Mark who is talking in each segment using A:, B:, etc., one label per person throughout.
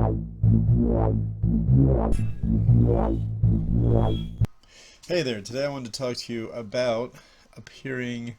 A: Hey there, today I wanted to talk to you about appearing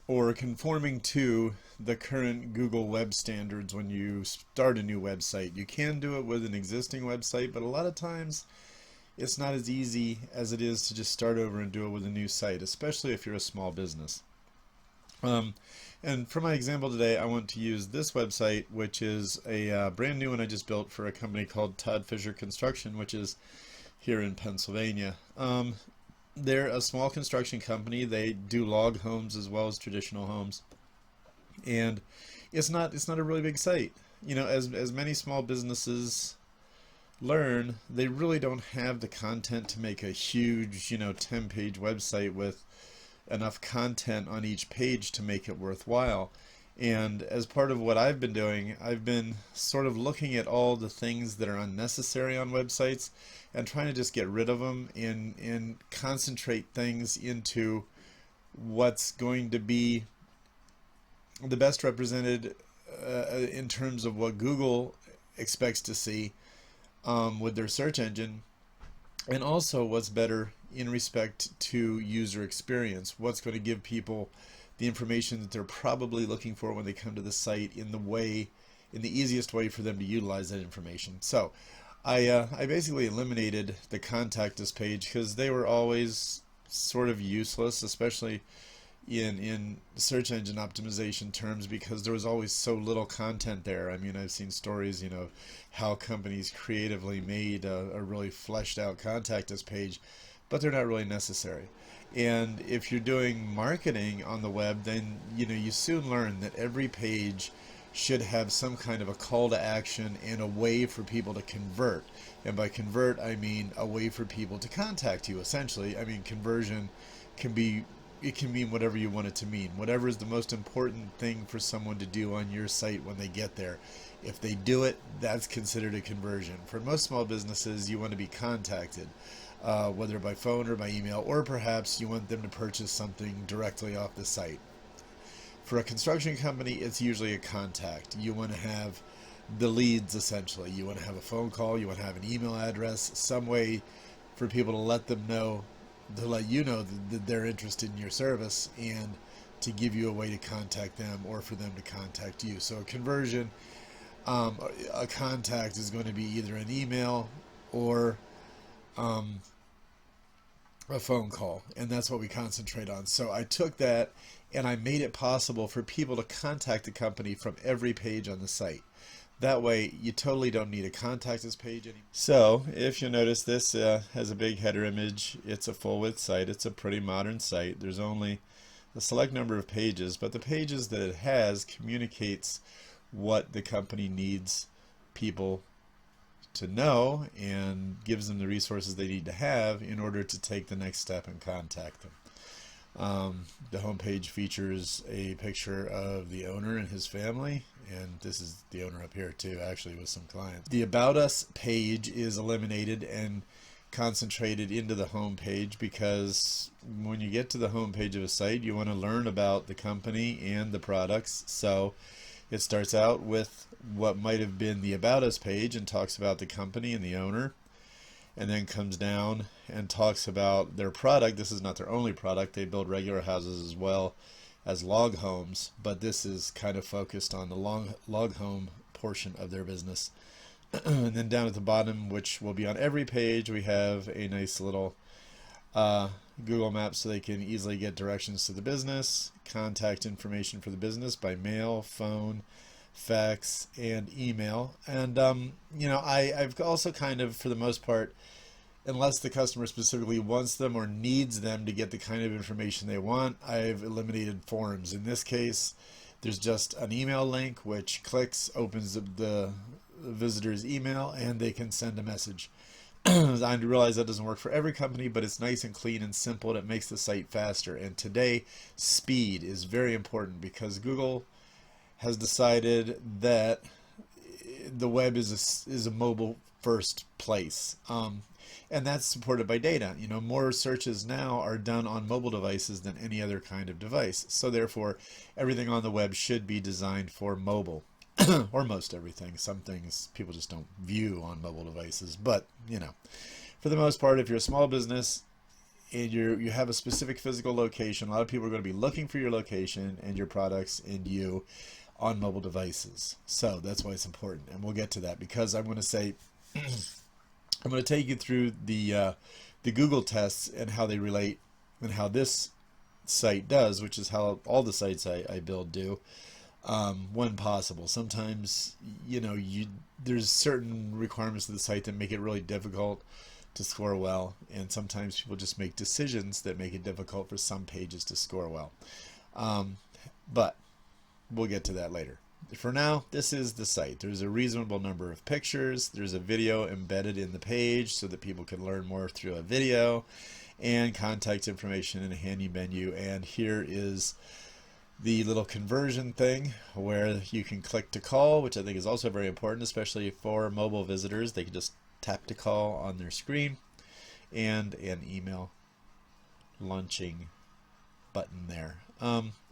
A: or conforming to the current Google Web Standards when you start a new website. You can do it with an existing website, but a lot of times it's not as easy as it is to just start over and do it with a new site, especially if you're a small business. Um, and for my example today, I want to use this website, which is a brand new one I just built for a company called Todd Fisher Construction, which is here in Pennsylvania. They're a small construction company. They do log homes as well as traditional homes, and it's not a really big site. You know, as many small businesses learn, they really don't have the content to make a huge, 10-page website with enough content on each page to make it worthwhile. And as part of what I've been doing, I've been sort of looking at all the things that are unnecessary on websites and trying to just get rid of them and concentrate things into what's going to be the best represented in terms of what Google expects to see with their search engine, and also what's better in respect to user experience, what's going to give people the information that they're probably looking for when they come to the site in the easiest way for them to utilize that information. So I basically eliminated the contact us page because they were always sort of useless, especially in search engine optimization terms, because there was always so little content there. I mean, I've seen stories, how companies creatively made a really fleshed out contact us page, but they're not really necessary. And if you're doing marketing on the web, then you soon learn that every page should have some kind of a call to action and a way for people to convert. And by convert, I mean a way for people to contact you, essentially. I mean, conversion can be, it can mean whatever you want it to mean. Whatever is the most important thing for someone to do on your site when they get there. If they do it, that's considered a conversion. For most small businesses, you want to be contacted, whether by phone or by email, or perhaps you want them to purchase something directly off the site. For a construction company, it's usually a contact. You want to have the leads, essentially. You want to have a phone call, you want to have an email address, some way for people to let you know that they're interested in your service, and to give you a way to contact them or for them to contact you. So a conversion, a contact is going to be either an email or a phone call, and that's what we concentrate on. So I took that and I made it possible for people to contact the company from every page on the site. That way you totally don't need a contact us page anymore. So if you notice, this has a big header image. It's a full width site. It's a pretty modern site. There's only a select number of pages, but the pages that it has communicates what the company needs people to know and gives them the resources they need to have in order to take the next step and contact them. The homepage features a picture of the owner and his family, and this is the owner up here too, actually, with some clients. The About Us page is eliminated and concentrated into the home page, because when you get to the home page of a site, you want to learn about the company and the products. So it starts out with what might have been the About Us page and talks about the company and the owner, and then comes down and talks about their product. This is not their only product. They build regular houses as well as log homes, but this is kind of focused on the log home portion of their business. And then down at the bottom, which will be on every page, we have a nice little Google Maps, so they can easily get directions to the business, contact information for the business by mail, phone, fax, and email. And I've also kind of, for the most part, unless the customer specifically wants them or needs them to get the kind of information they want, I've eliminated forms. In this case, there's just an email link which clicks, opens the visitor's email, and they can send a message. I realize that doesn't work for every company, but it's nice and clean and simple, and it makes the site faster. And today, speed is very important, because Google has decided that the web is a mobile first place, and that's supported by data. More searches now are done on mobile devices than any other kind of device, so therefore everything on the web should be designed for mobile. or most everything. Some things people just don't view on mobile devices, but you know, for the most part, if you're a small business and you have a specific physical location, a lot of people are going to be looking for your location and your products and you on mobile devices. So that's why it's important, and we'll get to that because I'm going to say I'm going to take you through the Google tests and how they relate and how this site does, which is how all the sites I build do. When possible. Sometimes, you know, there's certain requirements of the site that make it really difficult to score well, and sometimes people just make decisions that make it difficult for some pages to score well. But we'll get to that later. For now, this is the site. There's a reasonable number of pictures. There's a video embedded in the page so that people can learn more through a video, and contact information in a handy menu. And here is the little conversion thing where you can click to call, which I think is also very important, especially for mobile visitors. They can just tap to call on their screen, and an email launching button there.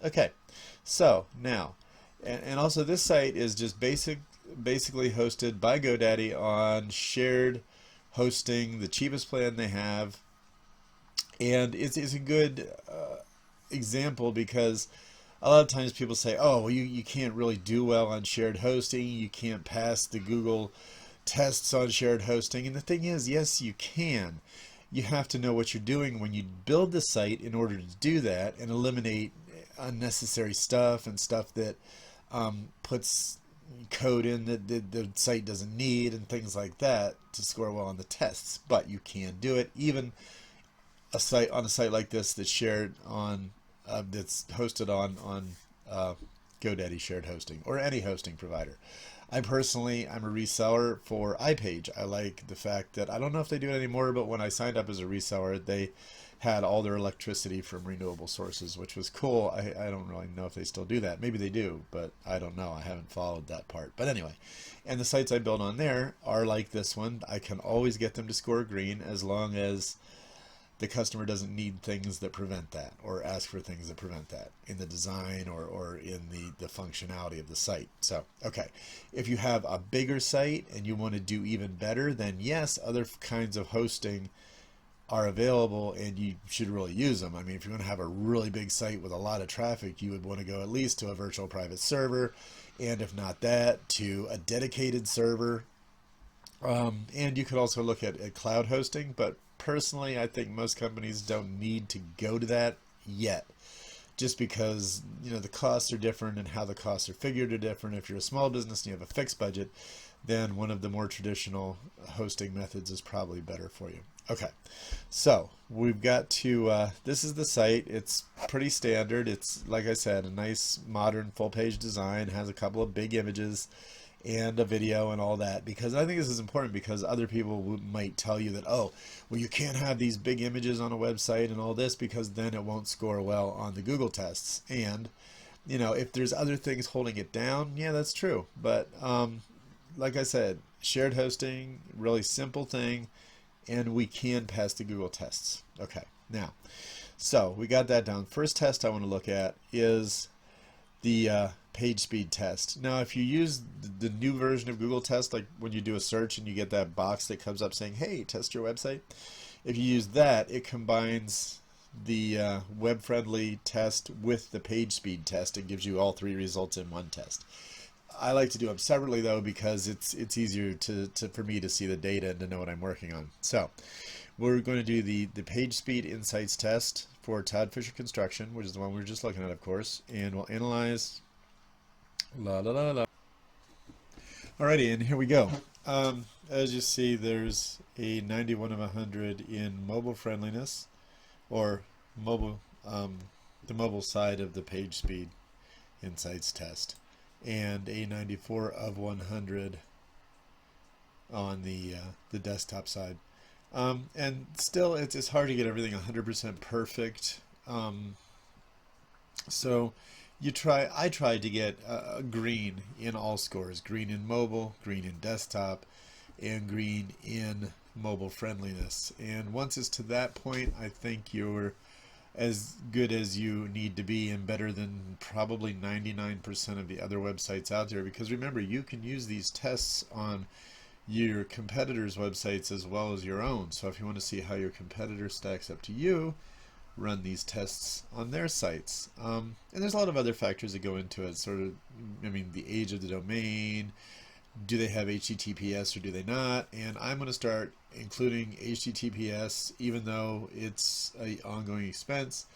A: Okay, so now, and also this site is just basically hosted by GoDaddy on shared hosting, the cheapest plan they have, and it's a good example because a lot of times people say, oh, well, you can't really do well on shared hosting. You can't pass the Google tests on shared hosting. And the thing is, yes, you can. You have to know what you're doing when you build the site in order to do that and eliminate unnecessary stuff and stuff that puts code in that the site doesn't need and things like that to score well on the tests. But you can do it even a site like this that's shared on that's hosted on GoDaddy shared hosting or any hosting provider. I'm a reseller for iPage. I like the fact that, I don't know if they do it anymore, but when I signed up as a reseller, they had all their electricity from renewable sources, which was cool. I don't really know if they still do that. Maybe they do, but I don't know. I haven't followed that part. But anyway, and the sites I build on there are like this one. I can always get them to score green as long as the customer doesn't need things that prevent that, or ask for things that prevent that in the design or in the functionality of the site. So, okay, if you have a bigger site and you want to do even better, then yes, other kinds of hosting are available and you should really use them. I mean, if you're going to have a really big site with a lot of traffic, you would want to go at least to a virtual private server, and if not that, to a dedicated server. And you could also look at cloud hosting, but personally, I think most companies don't need to go to that yet, just because, you know, the costs are different and how the costs are figured are different. If you're a small business and you have a fixed budget, then one of the more traditional hosting methods is probably better for you. Okay, so we've got to, this is the site. It's pretty standard. It's, like I said, a nice modern full page design, has a couple of big images and a video and all that, because I think this is important, because other people might tell you that, oh, well, you can't have these big images on a website and all this because then it won't score well on the Google tests. And, you know, if there's other things holding it down, yeah, that's true. But like I said, shared hosting, really simple thing, and we can pass the Google tests. Okay, now, so we got that down. First test I want to look at is the page speed test. Now, if you use the new version of Google Test, like when you do a search and you get that box that comes up saying, hey, test your website, if you use that, it combines the web-friendly test with the page speed test and gives you all three results in one test. I like to do them separately, though, because it's easier for me to see the data and to know what I'm working on. So we're going to do the page speed insights test for Todd Fisher Construction, which is the one we were just looking at, of course, and we'll analyze. Alrighty, and here we go. As you see, there's a 91 of 100 in mobile friendliness, or mobile, the mobile side of the page speed insights test, and a 94 of 100 on the desktop side. And still, it's hard to get everything 100% perfect. So I tried to get green in all scores: green in mobile, green in desktop, and green in mobile friendliness. And once it's to that point, I think you're as good as you need to be and better than probably 99% of the other websites out there. Because remember, you can use these tests on your competitors' websites as well as your own. So if you want to see how your competitor stacks up to you, run these tests on their sites. And there's a lot of other factors that go into it. Sort of, I mean, the age of the domain. Do they have HTTPS or do they not? And I'm going to start including HTTPS, even though it's an ongoing expense,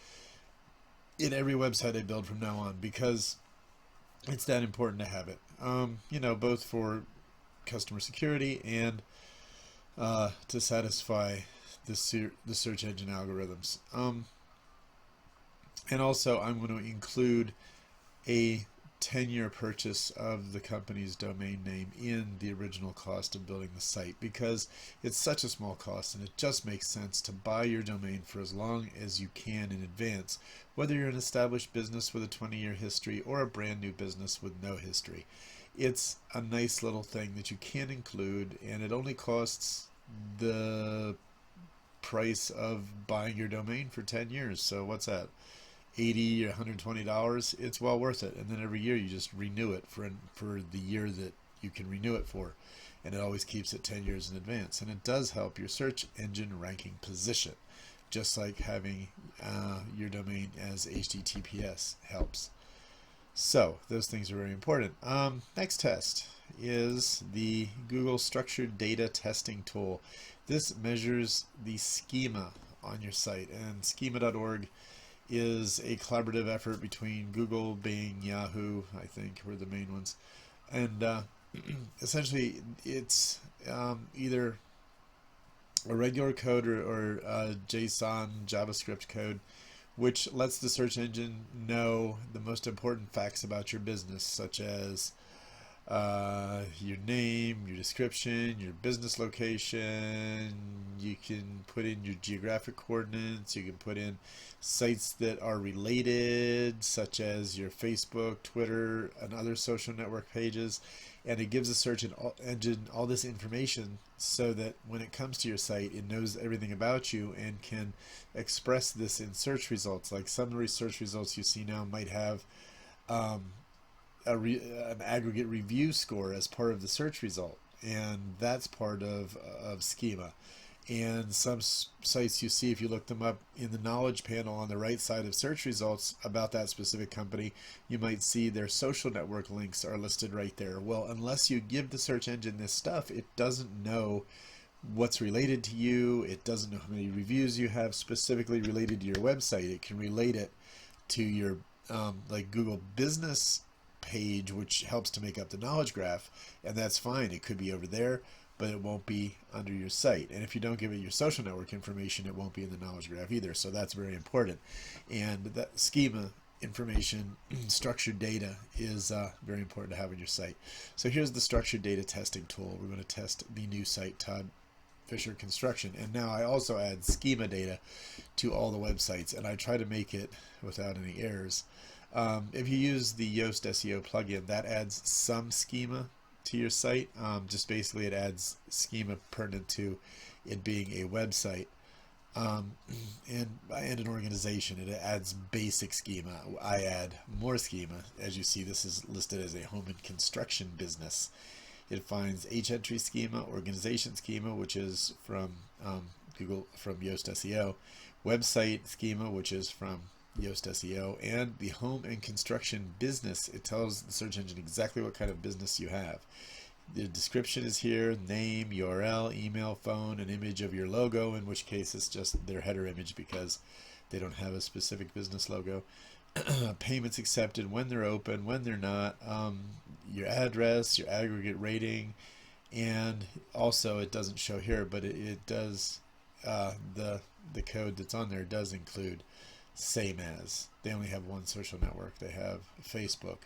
A: in every website I build from now on, because it's that important to have it. You know, both for customer security and to satisfy the search engine algorithms. And also, I'm going to include a 10-year purchase of the company's domain name in the original cost of building the site, because it's such a small cost and it just makes sense to buy your domain for as long as you can in advance, whether you're an established business with a 20-year history or a brand new business with no history. It's a nice little thing that you can include, and it only costs the price of buying your domain for 10 years. So what's that? $80 or $120. It's well worth it. And then every year you just renew it for the year that you can renew it for, and it always keeps it 10 years in advance. And it does help your search engine ranking position, just like having your domain as HTTPS helps. So those things are very important. Next test is the Google Structured Data Testing Tool. This measures the schema on your site, and schema.org is a collaborative effort between Google, Bing, Yahoo, I think were the main ones. And essentially it's either a regular code or JSON, JavaScript code, which lets the search engine know the most important facts about your business, such as your name, your description, your business location. You can put in your geographic coordinates. You can put in sites that are related, such as your Facebook, Twitter, and other social network pages. And it gives the search engine all this information so that when it comes to your site, it knows everything about you and can express this in search results. Like some of the search results you see now might have an aggregate review score as part of the search result, and that's part of schema. And some sites you see, if you look them up in the knowledge panel on the right side of search results about that specific company, you might see their social network links are listed right there. Well, unless you give the search engine this stuff, it doesn't know what's related to you. It doesn't know how many reviews you have specifically related to your website. It can relate it to your like Google Business page, which helps to make up the knowledge graph, and that's fine. It could be over there, but it won't be under your site. And if you don't give it your social network information, it won't be in the knowledge graph either. So that's very important. And that schema information, structured data, is very important to have on your site. So here's the structured data testing tool. We're going to test the new site, Todd Fisher Construction. And now I also add schema data to all the websites, and I try to make it without any errors. If you use the Yoast SEO plugin, that adds some schema to your site. Just basically it adds schema pertinent to it being a website and an organization. It adds basic schema. I add more schema. As you see, this is listed as a home and construction business. It finds H-entry schema, organization schema, which is from from Yoast SEO, website schema, which is from Yoast SEO, and the home and construction business. It tells the search engine exactly what kind of business you have. The description is here: name, URL, email, phone, an image of your logo, in which case it's just their header image because they don't have a specific business logo. Payments accepted, when they're open, when they're not, your address, your aggregate rating, and also it doesn't show here, but it does, the code that's on there does include same as. They only have one social network. They have Facebook.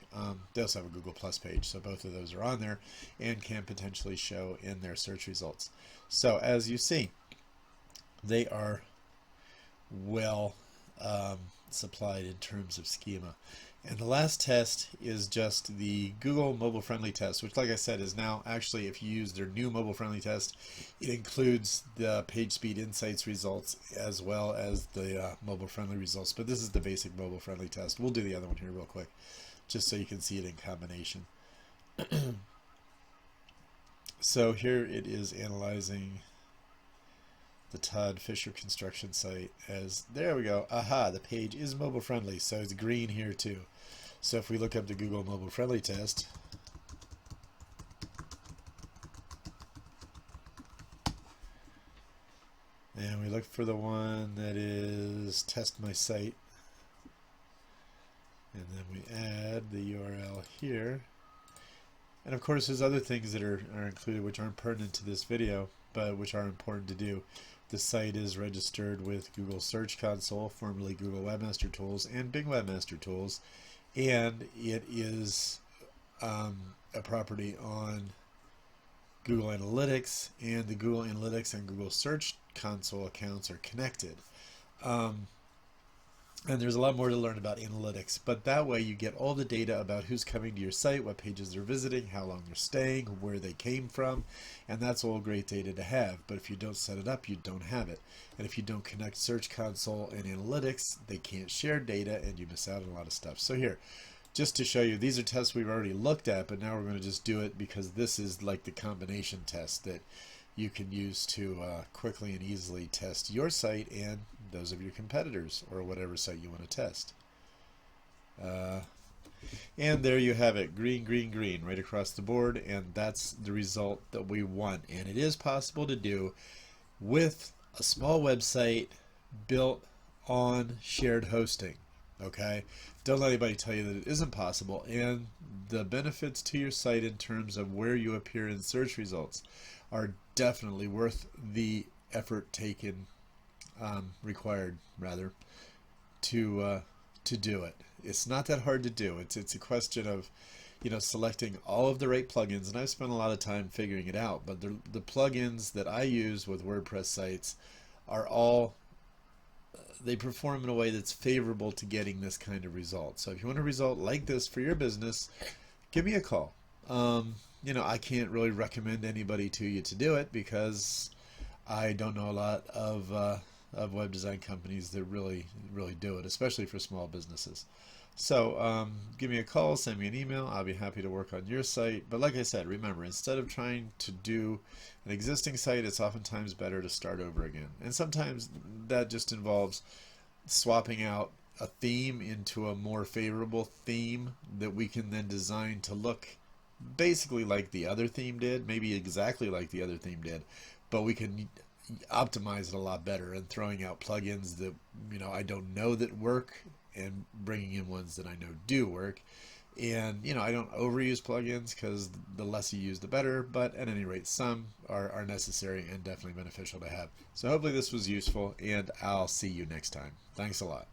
A: They also have a Google Plus page, so both of those are on there and can potentially show in their search results. So as you see, they are well supplied in terms of schema. And the last test is just the Google mobile friendly test, which like I said is now actually, if you use their new mobile friendly test, it includes the PageSpeed Insights results as well as the mobile friendly results. But this is the basic mobile friendly test. We'll do the other one here real quick, just so you can see it in combination. So here it is analyzing the Todd Fisher construction site as, there we go, aha, the page is mobile friendly, so it's green here too. So if we look up the Google mobile friendly test, and we look for the one that is test my site, and then we add the URL here. And of course there's other things that are included which aren't pertinent to this video, but which are important to do. The site is registered with Google Search Console, formerly Google Webmaster Tools, and Bing Webmaster Tools, and it is a property on Google Analytics, and the Google Analytics and Google Search Console accounts are connected. And there's a lot more to learn about analytics, but that way you get all the data about who's coming to your site, what pages they're visiting, how long they're staying, where they came from, and that's all great data to have. But if you don't set it up, you don't have it. And if you don't connect Search Console and Analytics, they can't share data and you miss out on a lot of stuff. So here, just to show you, these are tests we've already looked at, but now we're going to just do it because this is like the combination test that you can use to quickly and easily test your site and those of your competitors or whatever site you want to test. And there you have it, green, green, green, right across the board, and that's the result that we want. And it is possible to do with a small website built on shared hosting. Okay, don't let anybody tell you that it isn't possible. And the benefits to your site in terms of where you appear in search results are definitely worth the effort taken, required rather, to do it. It's not that hard to do. It's a question of, you know, selecting all of the right plugins, and I've spent a lot of time figuring it out. But the plugins that I use with WordPress sites are all, they perform in a way that's favorable to getting this kind of result. So if you want a result like this for your business, give me a call. You know, I can't really recommend anybody to you to do it because I don't know a lot of web design companies that really do it, especially for small businesses. So give me a call, send me an email. I'll be happy to work on your site. But like I said, remember, instead of trying to do an existing site, it's oftentimes better to start over again. And sometimes that just involves swapping out a theme into a more favorable theme that we can then design to look basically like the other theme did, maybe exactly like the other theme did, but we can optimize it a lot better, and throwing out plugins that, you know, I don't know that work and bringing in ones that I know do work. And, you know, I don't overuse plugins because the less you use the better, but at any rate, some are necessary and definitely beneficial to have. So hopefully this was useful, and I'll see you next time. Thanks a lot.